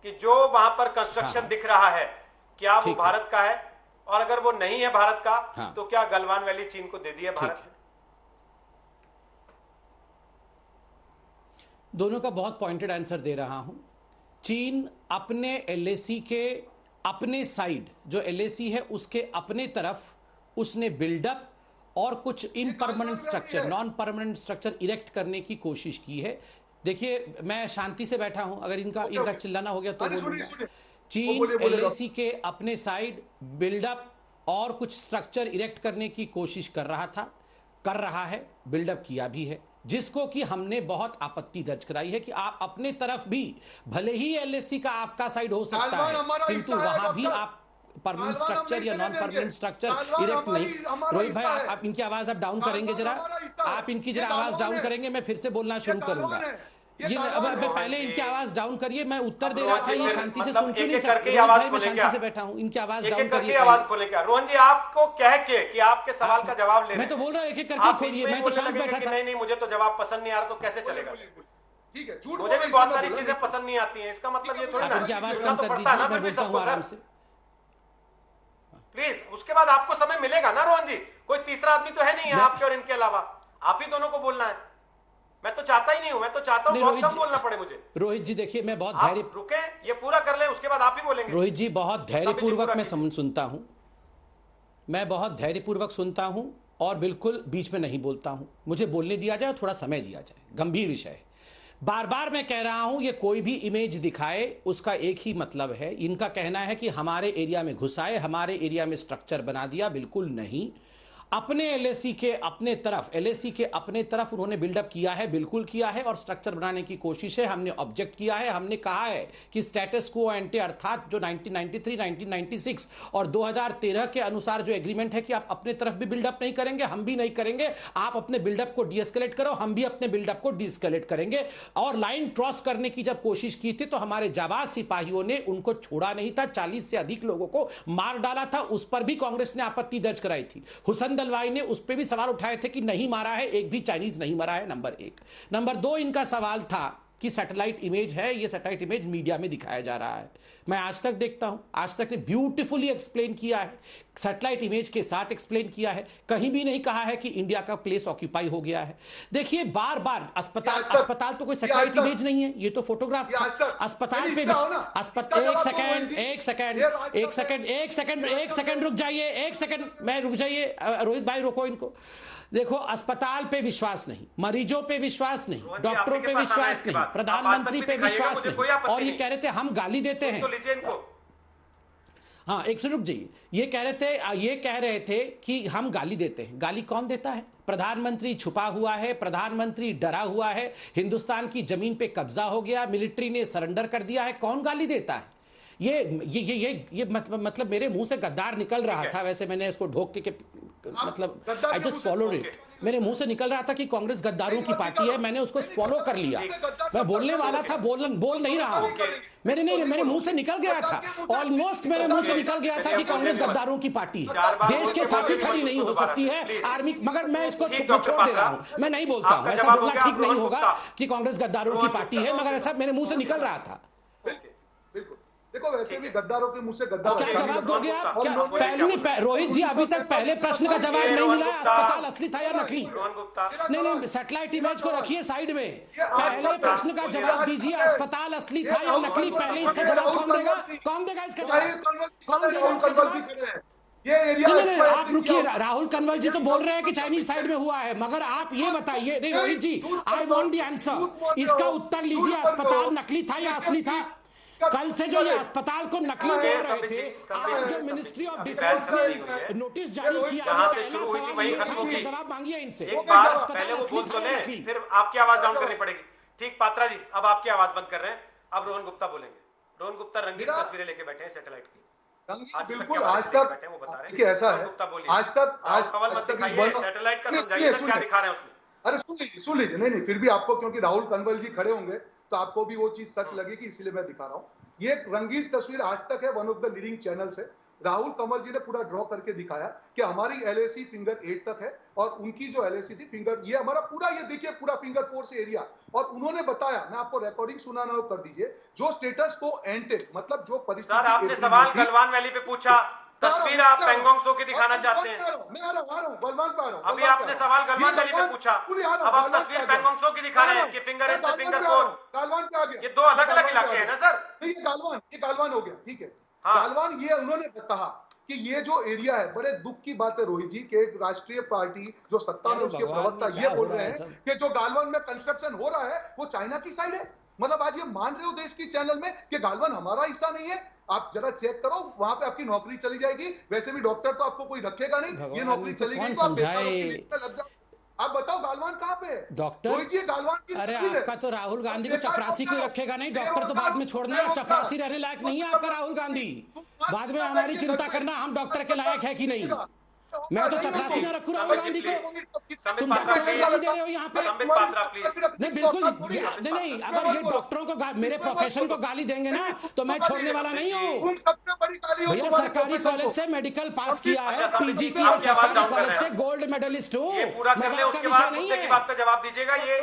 कि जो वहां पर हाँ कंस्ट्रक्शन हाँ दिख रहा है क्या वो ठीक है। भारत का है, और अगर वो नहीं है भारत का हाँ तो क्या गलवान वैली चीन को दे दी है ठीक भारत है। ने? दोनों का बहुत पॉइंटेड आंसर दे रहा हूं। चीन अपने एलएसी के अपने साइड, जो एलएसी है उसके अपने तरफ उसने बिल्डअप और कुछ impermanent structure, non permanent structure erect करने की कोशिश की है। देखिए मैं शांति से बैठा हूं, अगर इनका ओके इनका ओके। चिल्लाना हो गया तो अरे सुनिए बोलूंगा। सुनिए, वो चीन बोले बोले एलएसी के अपने साइड बिल्डअप और कुछ स्ट्रक्चर इरेक्ट करने की कोशिश कर रहा था, कर रहा है, बिल्डअप किया भी है, जिसको कि हमने बहुत आपत्ति दर्ज कराई है कि आप अपने तरफ भी, भले ही एलएसी का आपका साइड हो सकता गालवान है हमारा किंतु हिस्सा है वहां भी डॉक्टर। आप परमानेंट गालवान हम स्ट्रक्चर नहीं या चले नॉन देंगे। परमानेंट स्ट्रक्चर गालवान इरेक्ट नहीं। हमारी हमारा रोहित भाई हिस्सा है। आप इनकी आवाज आप डाउन करेंगे गालवान जरा, हमारा हिस्सा है। आप इनकी ये जरा आवाज गालवान डाउन है, करेंगे, मैं फिर से बोलना ये शुरू गालवान करूंगा। है, ये ये अब गालवान है। पहले रोहन इनकी जी, आवाज डाउन करिए, मैं उत्तर अब दे रहा रोहन था, जी ये फिर शांति से मतलब सुन क्यों एक नहीं एक सकते? करके ही रोहित आवाज भाई मैं खोले शांति क्या? से बैठा हूं, इनकी आवाज एक डाउन एक करके करिए आवाज पहले। खोले क्या? रोहन जी आपको कह के कि आपके सवाल का जवाब ले मैं रहे तो हैं, बोल रहा हूं एक एक करके आप बीच खोलिए, में ही मैं तो बोलने शांत लगेंगे बैठा कि था। नहीं नहीं मुझे तो जवाब पसंद नहीं आ रहा, तो कैसे बोलिए चलेगा? बोलिए बोलिए। ठीक है, झूठ मुझे बोल भी रहे बहुत इसलिए सारी मैं बोला, चीजें पसंद नहीं आती हैं, इसका मतलब ये थोड़ी आप ना इनकी आवाज सुनना कम तो कर पड़ता है दीजिए, ना मैं फिर भी बोलता हूं सबको सर। आराम से। प्लीज उसके बाद आपको समय मिलेगा ना रोहन जी, कोई तीसरा आदमी तो है नहीं है मैं आपके और इनके अलावा, आप ही दोनों को बोलना है। मैं तो चाहता ही नहीं हूं, मैं तो चाहता हूं नहीं बहुत रोहित कम जी, बोलना पड़े मुझे। रोहित जी देखिए मैं बहुत आप धैर्य, रुके, ये पूरा कर ले, उसके बाद आप ही बोलेंगे। रोहित जी बहुत संबित जी धैर्यपूर्वक पूरा मैं कीजिए। सुनता हूं, मैं बहुत धैर्यपूर्वक सुनता हूं और बिल्कुल बीच में नहीं बोलता हूं। मुझे बोलने दिया जाए, थोड़ा समय दिया जाए, गंभीर विषय है। बार बार मैं कह रहा हूं ये कोई भी इमेज दिखाए उसका एक ही मतलब है। इनका कहना है कि हमारे एरिया में घुसाए, हमारे एरिया में स्ट्रक्चर बना दिया, बिल्कुल नहीं। अपने एलएसी के अपने तरफ, एलएसी के अपने तरफ उन्होंने बिल्डअप किया है, बिल्कुल किया है, और स्ट्रक्चर बनाने की कोशिश है। हमने ऑब्जेक्ट किया है, हमने कहा है कि स्टेटस क्वो एंटे अर्थात जो 1993, 1996 और 2013 के अनुसार जो एग्रीमेंट है कि आप अपने तरफ भी बिल्डअप नहीं करेंगे, हम भी नहीं करेंगे, आप अपने बिल्डअप को डीएस्केलेट करो, हम भी अपने बिल्डअप को डीएस्केलेट करेंगे। और लाइन क्रॉस करने की जब कोशिश की थी तो हमारे जाबाज सिपाहियों ने उनको छोड़ा नहीं था, 40 से अधिक लोगों को मार डाला था, उस पर भी कांग्रेस ने आपत्ति दर्ज कराई थी। हुसैन दलवाई ने उस पर भी सवाल उठाए थे कि नहीं मारा है, एक भी चाइनीज नहीं मारा है, नंबर एक। नंबर दो, इनका सवाल था कि सैटेलाइट इमेज है, ये सैटेलाइट इमेज मीडिया में दिखाया जा रहा है। मैं आज तक देखता हूं, आज तक ने ब्यूटीफुली एक्सप्लेन किया है, सैटेलाइट इमेज के साथ एक्सप्लेन किया है, कहीं भी नहीं कहा है कि इंडिया का प्लेस ऑक्यूपाई हो गया है। देखिए बार बार अस्पताल, अस्पताल तो कोई सैटेलाइट इमेज नहीं है, ये तो फोटोग्राफ था। अस्पताल पे एक सेकंड, एक सेकंड, एक सेकंड, एक सेकंड, एक सेकंड रुक जाइए, एक सेकंड, मैं रुक जाइए, रोहित भाई रोको इनको। देखो अस्पताल पे विश्वास नहीं, मरीजों पे विश्वास नहीं, डॉक्टरों पे विश्वास नहीं, प्रधानमंत्री पे विश्वास नहीं, और ये कह रहे थे हम गाली देते हैं। तो लीजिए इनको। हाँ एक रुक जाइए, ये कह रहे थे कि हम गाली देते हैं। गाली कौन देता है? प्रधानमंत्री छुपा हुआ है, प्रधानमंत्री डरा हुआ है, हिंदुस्तान की जमीन पे कब्जा हो गया, मिलिट्री ने सरेंडर कर दिया है, कौन गाली देता है? ये मतलब मेरे मुंह से गद्दार निकल रहा था, वैसे मैंने इसको ढोक के मतलब आई जस्ट फॉलोड इट, मेरे मुंह से निकल रहा था कि कांग्रेस गद्दारों की पार्टी है, मैंने उसको फॉलो कर लिया। मैं बोलने वाला था, बोल नहीं रहा हूं, मेरे मुंह से निकल गया था, ऑलमोस्ट मेरे मुंह से निकल गया था कि कांग्रेस गद्दारों की पार्टी है, देश के साथ ही खड़ी नहीं हो सकती है आर्मी, मगर मैं इसको छोड़ दे रहा हूं, मैं नहीं बोलता हूं, ऐसा बोलना ठीक नहीं होगा कि कांग्रेस गद्दारों की पार्टी है, मगर ऐसा मेरे मुंह से निकल रहा था। देखो वैसे भी गद्दारों के मुंह से गद्दार, क्या जवाब दोगे आप? क्या पहले रोहित जी अभी तक पहले प्रश्न का जवाब नहीं मिला, अस्पताल असली था या नकली? नहीं, सैटेलाइट इमेज को रखिए साइड में, पहले प्रश्न का जवाब दीजिए, अस्पताल असली था या नकली? पहले इसका जवाब कौन देगा? कौन देगा इसका जवाब? कौन देगा इसका जवाब? ये एरिया नहीं, आप रुकिए, राहुल कनवल जी तो बोल रहे हैं कि चाइनीज साइड में हुआ है, मगर आप ये बताइए, नहीं रोहित जी, आई वांट द आंसर, इसका उत्तर लीजिए, अस्पताल नकली था या असली था? कल से जो ये अस्पताल को नकली बोल रहे थे, आज जो मिनिस्ट्री ऑफ डिफेंस ने नोटिस जारी किया, जहां से शुरू हुई थी वहीं खत्म हो गई। जवाब मांगिए इनसे, एक बार पहले वो बोल तो ले, फिर आपकी आवाज डाउन करनी पड़ेगी। ठीक पात्रा जी, अब आपकी आवाज बंद कर रहे हैं, अब रोहन गुप्ता बोलेंगे। रोहन गुप्ता रंगीन तस्वीरें लेके बैठे हैं सैटेलाइट की, बिल्कुल आज तक देखिए ऐसा है, आज सैटेलाइट का समझाइए क्या दिखा रहे हैं उसमें। अरे सुन लीजिए, नहीं फिर भी आपको, क्योंकि राहुल कनवल जी खड़े होंगे तो आपको भी वो चीज सच लगेगी, इसलिए मैं दिखा रहा हूँ। ये एक रंगीन तस्वीर आज तक है, one of the leading channels है, राहुल कंवल जी ने पूरा ड्रॉ करके दिखाया कि हमारी एलएसी फिंगर 8 तक है और उनकी जो एलएसी थी फिंगर, ये हमारा पूरा, ये देखिए पूरा फिंगर 4 से एरिया। और उन्होंने बताया, मैं आपको रिकॉर्डिंग सुनाना हो कर दीजिए, जो स्टेटस को एंटेक, मतलब जो परिस्थिति। सर आपने सवाल गलवान वैली पे पूछा, तस्वीर आप पेंगोंग सो की दिखाना चाहते हैं। मैं आ रहा हूं गलवान पे आ रहा हूं। अभी आपने सवाल गलवान वैली पे पूछा, अब आप तस्वीर पेंगोंग सो की दिखा रहे हैं कि फिंगर 8 से फिंगर 4 गालवान पे आ गया। ये दो अलग अलग इलाके हैं ना सर? नहीं, ये गालवान हो गया, ठीक है। हाँ। गालवान, ये उन्होंने कहा कि ये जो एरिया है, बड़े दुख की बात है रोहित जी के एक राष्ट्रीय पार्टी जो सत्ता में उसके प्रवक्ता ये बोल रहे हैं कि जो गालवान में कंस्ट्रक्शन हो रहा है वो चाइना की साइड है। मतलब आज ये मान रहे हो देश की चैनल में कि गालवान हमारा हिस्सा नहीं है। आप जरा चेक करो, वहां पे आपकी नौकरी चली जाएगी। वैसे भी डॉक्टर तो आपको कोई रखेगा नहीं, ये नौकरी चली गई तो आप बेकार लग जाओ। आप बताओ गालवान कहाँ पे है डॉक्टर? गालवान की, अरे आपका तो राहुल गांधी को चपरासी कोई रखेगा नहीं, डॉक्टर तो बाद में छोड़ना है, चपरासी रहने लायक नहीं है आपका राहुल गांधी। बाद में हमारी चिंता करना हम डॉक्टर के लायक है कि नहीं। मैं तो चपरासी ना रखूं राहुल गांधी को। तुम डॉक्टर को गाली दे रहे हो यहाँ पे। नहीं बिल्कुल नहीं, अगर ये डॉक्टरों को मेरे प्रोफेशन को गाली देंगे ना तो मैं छोड़ने वाला नहीं हूँ। भैया सरकारी कॉलेज से मेडिकल पास किया है, पीजी की, सरकारी कॉलेज से गोल्ड मेडलिस्ट हूँ। पूरा कर ले, उसके बाद मुद्दे की बात पे जवाब दीजिएगा। ये